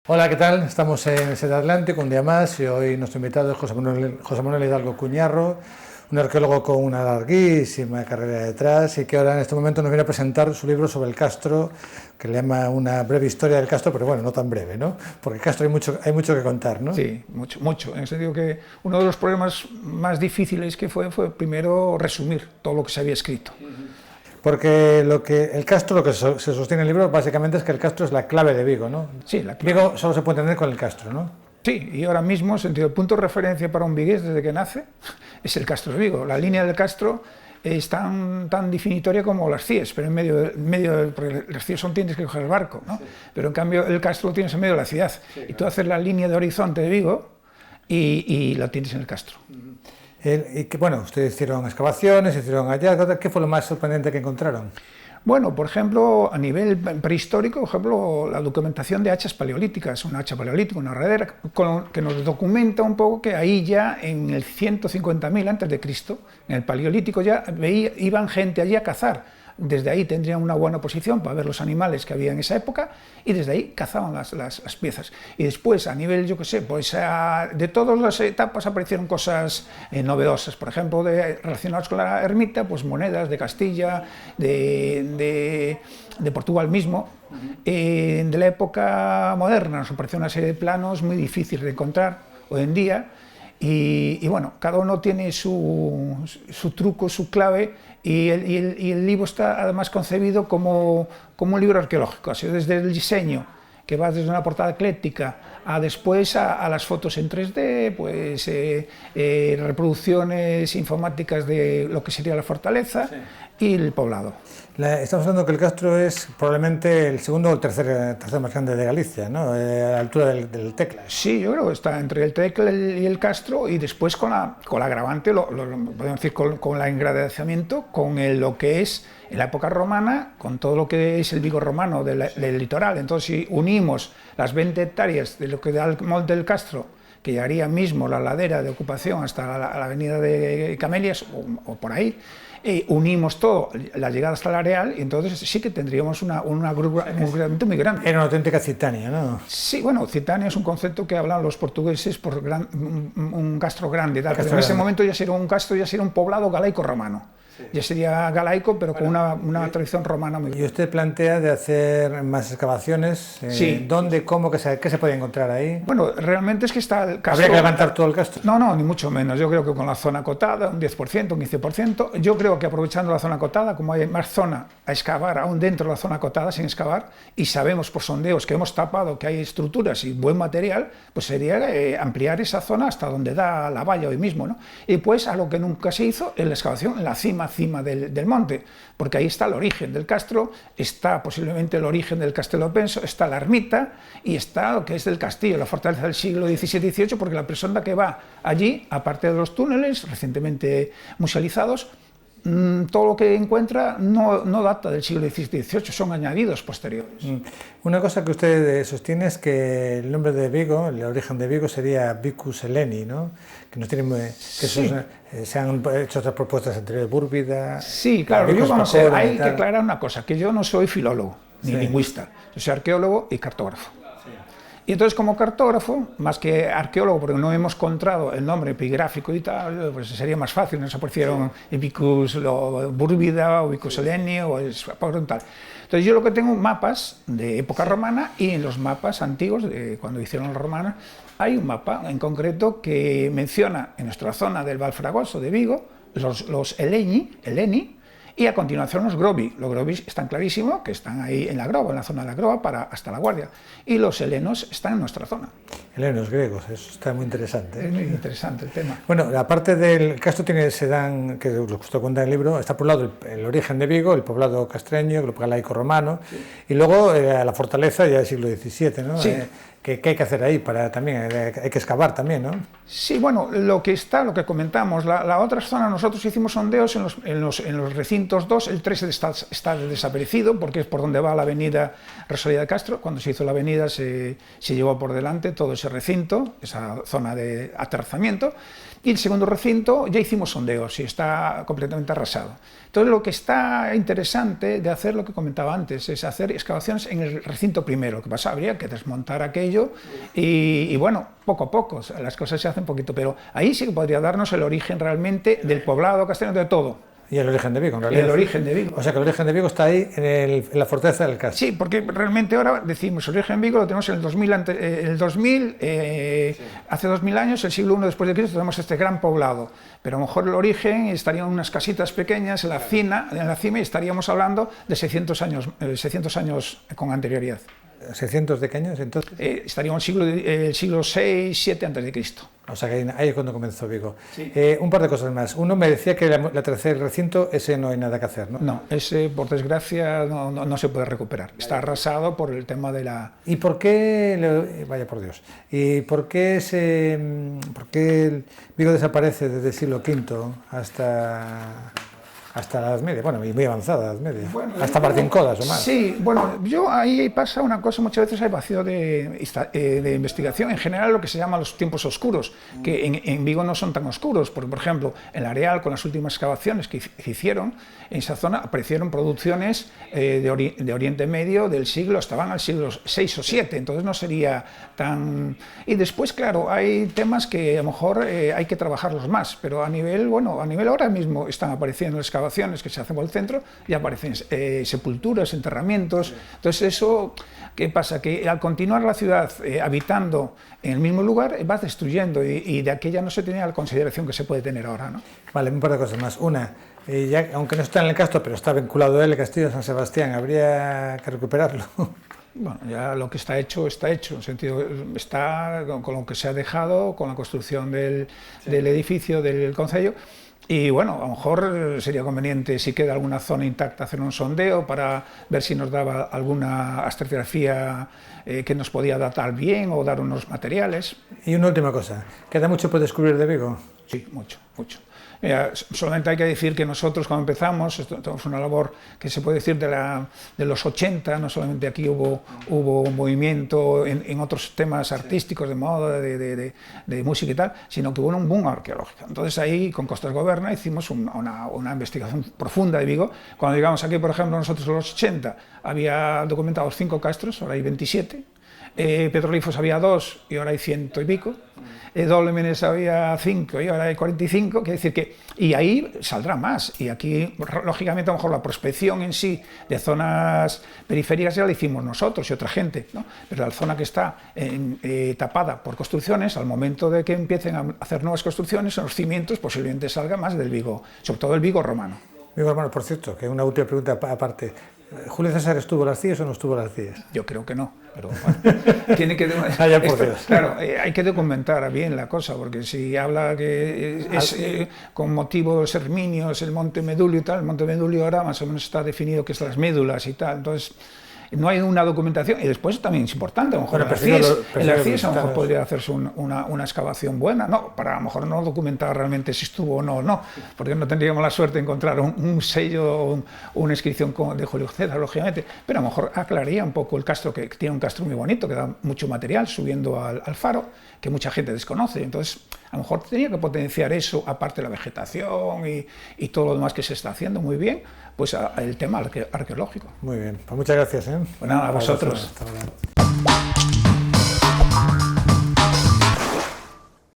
Hola, ¿qué tal? Estamos en Sede Atlántico un día más y hoy nuestro invitado es José Manuel Hidalgo Cuñarro, un arqueólogo con una larguísima carrera detrás y que ahora en este momento nos viene a presentar su libro sobre el Castro, que le llama Una breve historia del Castro, pero bueno, no tan breve, ¿no? Porque el Castro hay mucho que contar, ¿no? Sí, mucho. En el sentido que uno de los problemas más difíciles que fue primero resumir todo lo que se había escrito. Porque el Castro, lo que se sostiene en el libro, básicamente es que el Castro es la clave de Vigo, ¿no? Sí, Vigo solo se puede entender con el Castro, ¿no? Sí, y ahora mismo, en sentido, el punto de referencia para un vigués desde que nace es el Castro de Vigo. La línea del Castro es tan definitoria como las CIES, pero porque las CIES tienes que coger el barco, ¿no? Sí. Pero en cambio el Castro lo tienes en medio de la ciudad. Sí, y tú haces la línea de horizonte de Vigo y la tienes en el Castro. Y que, bueno, ustedes hicieron excavaciones, hicieron hallazgos. ¿Qué fue lo más sorprendente que encontraron? Bueno, por ejemplo, a nivel prehistórico, por ejemplo, la documentación de hachas paleolíticas, una hacha paleolítica, una herradera, que nos documenta un poco que ahí ya en el 150.000 a.C., en el paleolítico ya iban gente allí a cazar. Desde ahí tendrían una buena posición para ver los animales que había en esa época y desde ahí cazaban las piezas. Y después, a nivel, yo qué sé, pues de todas las etapas aparecieron cosas novedosas. Por ejemplo, relacionadas con la ermita, pues monedas de Castilla, de Portugal mismo. De la época moderna nos apareció una serie de planos muy difíciles de encontrar hoy en día. Y bueno, cada uno tiene su truco, su clave, y el libro está además concebido como un libro arqueológico, así desde el diseño, que va desde una portada ecléctica a después a las fotos en 3D, pues reproducciones informáticas de lo que sería la fortaleza, sí, y el poblado. Estamos hablando que el Castro es probablemente el segundo o el tercer más grande de Galicia, ¿no? A la altura del Tecla. Sí, yo creo que está entre el Tecla y el Castro, y después con la agravante, podemos decir, con el engrandecimiento, con lo que es en la época romana, con todo lo que es el Vigo romano del litoral. Entonces, si unimos las 20 hectáreas de lo que da el Monte del Castro, que llegaría mismo la ladera de ocupación hasta la avenida de Camelias o por ahí, unimos todo, la llegada hasta el Areal, y entonces sí que tendríamos un agrupamiento muy grande. Era una auténtica Citania, ¿no? Sí, bueno, Citania es un concepto que hablan los portugueses por un castro grande, tal, pero en ese momento ya sería un poblado galaico-romano. Sí. Ya sería galaico, pero con una tradición romana muy buena. ¿Y usted plantea de hacer más excavaciones? Sí. ¿Dónde, cómo, qué se puede encontrar ahí? Bueno, realmente es que está el Castro... ¿Habría que levantar todo el Castro? No, ni mucho menos. Yo creo que con la zona acotada, un 10%, un 15%, yo creo que aprovechando la zona acotada, como hay más zona a excavar aún dentro de la zona acotada sin excavar, y sabemos por sondeos que hemos tapado que hay estructuras y buen material, pues sería ampliar esa zona hasta donde da la valla hoy mismo, ¿no? Y pues a lo que nunca se hizo en la excavación, en la cima del monte, porque ahí está el origen del Castro, está posiblemente el origen del Castelo Penso, está la ermita y está lo que es del castillo, la fortaleza del siglo XVII-XVIII, porque la persona que va allí, aparte de los túneles recientemente musealizados, todo lo que encuentra no data del siglo XVII-XVIII, son añadidos posteriores. Una cosa que usted sostiene es que el nombre de Vigo, el origen de Vigo sería Vicus Heleni, ¿no? Que nos tiene sí. Se han hecho otras propuestas entre Búrbida... Sí, claro, hay que aclarar una cosa, que yo no soy filólogo ni lingüista, yo soy arqueólogo y cartógrafo. Y entonces, como cartógrafo, más que arqueólogo, porque no hemos encontrado el nombre epigráfico y tal, pues sería más fácil, nos aparecieron Vicus Búrbida o Vicus Heleni o tal. Entonces, yo lo que tengo mapas de época romana, y en los mapas antiguos, de cuando hicieron los romanos, hay un mapa en concreto que menciona en nuestra zona del Val Fragoso de Vigo los Heleni, y a continuación los Grobi. Los Grobi están clarísimos que están ahí en la Groba, en la zona de la Groba, hasta la Guardia. Y los helenos están en nuestra zona. Helenos griegos, eso está muy interesante. Es muy interesante el tema. Bueno, aparte del Castro se dan, que lo que usted cuenta en el libro, está por un lado el origen de Vigo, el poblado castreño, el galaico romano, sí, y luego la fortaleza ya del siglo XVII, ¿no? Sí. ¿Qué hay que hacer ahí? También hay que excavar también, ¿no? Sí, bueno, lo que comentamos, la otra zona, nosotros hicimos sondeos en los recintos 2, el 3 está desaparecido, porque es por donde va la avenida Rosalía de Castro. Cuando se hizo la avenida se llevó por delante todo ese recinto, esa zona de aterrazamiento, y el segundo recinto ya hicimos sondeos y está completamente arrasado. Entonces lo que está interesante de hacer, lo que comentaba antes, es hacer excavaciones en el recinto primero. Lo que pasa, habría que desmontar aquello y bueno, poco a poco, las cosas se hacen poquito, pero ahí sí que podría darnos el origen realmente del poblado castellano, de todo. Y el origen de Vigo, en realidad. El origen de Vigo. O sea que el origen de Vigo está ahí en la fortaleza del Castro. Sí, porque realmente ahora decimos el origen de Vigo lo tenemos en el 2000, hace 2000 años, el siglo I después de Cristo, tenemos este gran poblado. Pero a lo mejor el origen estarían unas casitas pequeñas en la cima y estaríamos hablando de 600 años con anterioridad. ¿600 de qué años entonces? Estaríamos en el siglo VI, VII antes de Cristo. O sea que ahí es cuando comenzó Vigo. Sí. Un par de cosas más. Uno me decía que la tercer recinto, ese no hay nada que hacer, ¿no? No, ese por desgracia no se puede recuperar. Está arrasado por el tema de la... ¿Y por qué, vaya por Dios, y por qué el Vigo desaparece desde el siglo V hasta la Edad Media? Bueno, y muy avanzada la Edad Media, bueno, hasta Martín Codas o más. Sí, bueno, ahí pasa una cosa, muchas veces hay vacío de investigación, en general lo que se llama los tiempos oscuros, que en Vigo no son tan oscuros, porque por ejemplo, en la Areal, con las últimas excavaciones que hicieron, en esa zona aparecieron producciones de Oriente Medio del siglo, estaban al siglo VI o VII, entonces no sería tan... Y después, claro, hay temas que a lo mejor hay que trabajarlos más, pero a nivel ahora mismo están apareciendo excavaciones que se hacen por el centro y aparecen sepulturas, enterramientos. Entonces eso, ¿qué pasa? Que al continuar la ciudad habitando en el mismo lugar, vas destruyendo y de aquella no se tenía la consideración que se puede tener ahora, ¿no? Vale, un par de cosas más. Una, ya, aunque no está en el Castro, pero está vinculado a él, el Castillo de San Sebastián, ¿habría que recuperarlo? Bueno, ya lo que está hecho, en el sentido, está con lo que se ha dejado, con la construcción del edificio del concello. Y bueno, a lo mejor sería conveniente, si queda alguna zona intacta, hacer un sondeo para ver si nos daba alguna estratigrafía que nos podía datar bien o dar unos materiales. Y una última cosa, ¿queda mucho por descubrir de Vigo? Sí, mucho, mucho. Mira, solamente hay que decir que nosotros cuando empezamos, tenemos una labor que se puede decir de los 80, no solamente aquí hubo un movimiento en otros temas artísticos, de moda, de música y tal, sino que hubo un boom arqueológico. Entonces ahí con Costas Goberna hicimos una investigación profunda de Vigo. Cuando llegamos aquí, por ejemplo, nosotros en los 80 había documentados 5 castros, ahora hay 27. Petrolíferos había 2 y ahora hay 100 y pico. Dólmenes había 5 y ahora hay 45, quiere decir que... Y ahí saldrá más. Y aquí, lógicamente, a lo mejor la prospección en sí de zonas periféricas ya la hicimos nosotros y otra gente, ¿no? Pero la zona que está tapada por construcciones, al momento de que empiecen a hacer nuevas construcciones, en los cimientos posiblemente salga más del Vigo, sobre todo el Vigo romano. Vigo romano, por cierto, que una última pregunta aparte. ¿Julio César estuvo las CIES o no estuvo las CIES? Yo creo que no, pero bueno, tiene que... Claro, hay que documentar bien la cosa, porque si habla que es con motivo de los Herminios, el Monte Medulio y tal, el Monte Medulio ahora más o menos está definido que es las médulas y tal, entonces... No hay una documentación, y después también es importante, a lo mejor en las CIES a lo mejor podría hacerse una excavación buena, no, para a lo mejor no documentar realmente si estuvo o no, porque no tendríamos la suerte de encontrar un sello o una inscripción de Julio César, lógicamente, pero a lo mejor aclararía un poco el castro, que tiene un castro muy bonito, que da mucho material subiendo al faro, que mucha gente desconoce, entonces a lo mejor tenía que potenciar eso, aparte de la vegetación y todo lo demás que se está haciendo muy bien, pues el tema arqueológico. Muy bien, pues muchas gracias. Pues nada, a vosotros. Hasta luego.